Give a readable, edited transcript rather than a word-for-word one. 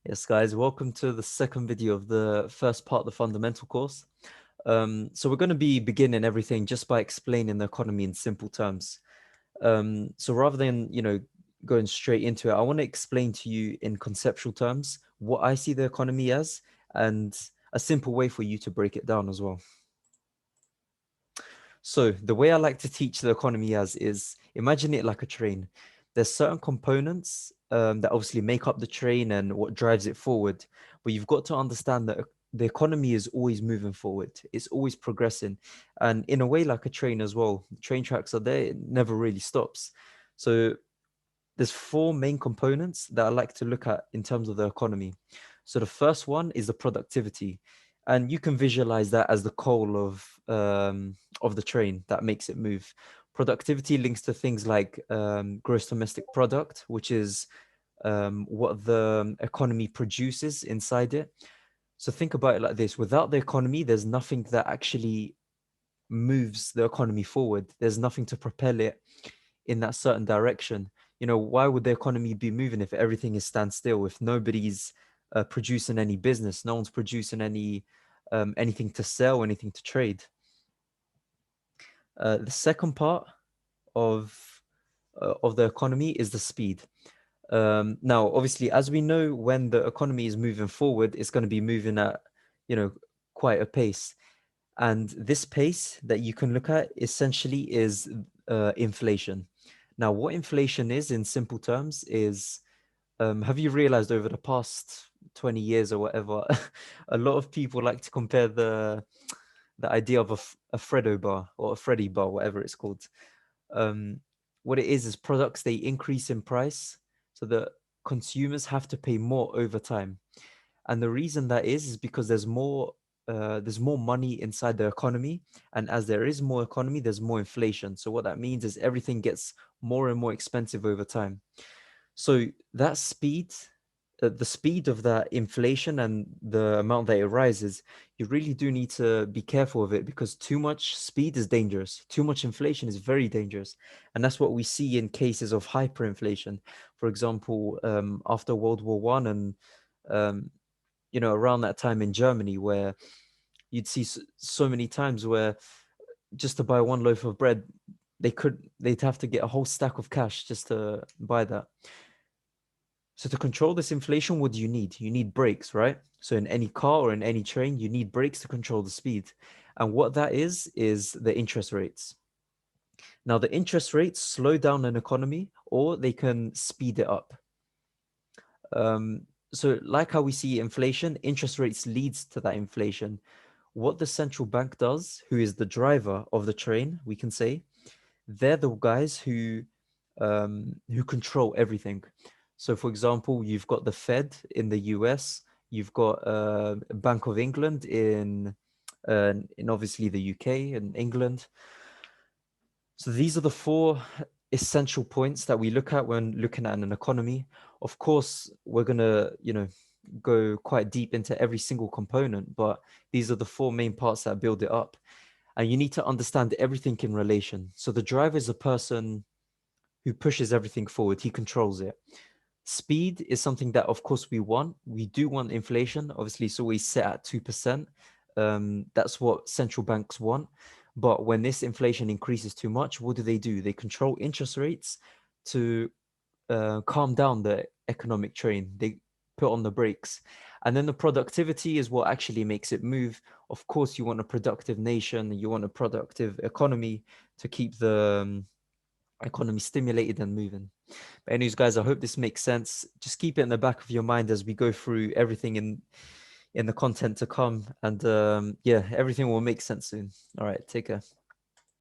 Yes, guys, welcome to the second video of the first part of the fundamental course. So we're going to be beginning everything just by explaining the economy in simple terms. So rather than, going straight into it, I want to explain to you in conceptual terms what I see the economy as and a simple way for you to break it down as well. So the way I like to teach the economy as is imagine it like a train. There's certain components that obviously make up the train and what drives it forward, but you've got to understand that the economy is always moving forward. It's always progressing, and in a way, like a train as well. Train tracks are there; it never really stops. So there's four main components that I like to look at in terms of the economy. So the first one is the productivity, and you can visualize that as the coal of the train that makes it move. Productivity links to things like gross domestic product, which is what the economy produces inside it. So think about it like this: without the economy, there's nothing that actually moves the economy forward. There's nothing to propel it in that certain direction. Why would the economy be moving if everything is standstill, if nobody's producing any business, no one's producing anything to sell, anything to trade? The second part of of the economy is the speed. Now, obviously, as we know, when the economy is moving forward, it's going to be moving at, you know, quite a pace. And this pace that you can look at essentially is inflation. Now, what inflation is in simple terms is, have you realized over the past 20 years or whatever, a lot of people like to compare the idea of a Freddo bar or a Freddy bar, whatever it's called. Um, what it is products, they increase in price so that consumers have to pay more over time. And the reason that is because there's more money inside the economy, and as there is more economy, there's more inflation. So what that means is everything gets more and more expensive over time. So that speed, the speed of that inflation and the amount that it rises, you really do need to be careful of it because too much speed is dangerous. Too much inflation is very dangerous. And that's what we see in cases of hyperinflation. For example, after World War One and um, around that time in Germany, where you'd see so many times where just to buy one loaf of bread, they'd have to get a whole stack of cash just to buy that. So to control this inflation, what do you need? You need brakes, right? So in any car or in any train, you need brakes to control the speed. And what that is the interest rates. Now, the interest rates slow down an economy or they can speed it up. So like how we see inflation, interest rates leads to that inflation. What the central bank does, who is the driver of the train, we can say, they're the guys who control everything. So, for example, you've got the Fed in the US, you've got Bank of England in obviously the UK and England. So these are the four essential points that we look at when looking at an economy. Of course, we're gonna, go quite deep into every single component, but these are the four main parts that build it up. And you need to understand everything in relation. So the driver is a person who pushes everything forward, he controls it. Speed is something that, of course, we want. We do want inflation. Obviously, it's always set at 2%. That's what central banks want. But when this inflation increases too much, what do? They control interest rates to calm down the economic train. They put on the brakes. And then the productivity is what actually makes it move. Of course, you want a productive nation, you want a productive economy to keep the economy stimulated and moving. But anyways, guys, I hope this makes sense. Just keep it in the back of your mind as we go through everything in the content to come. And yeah, everything will make sense soon. All right, take care.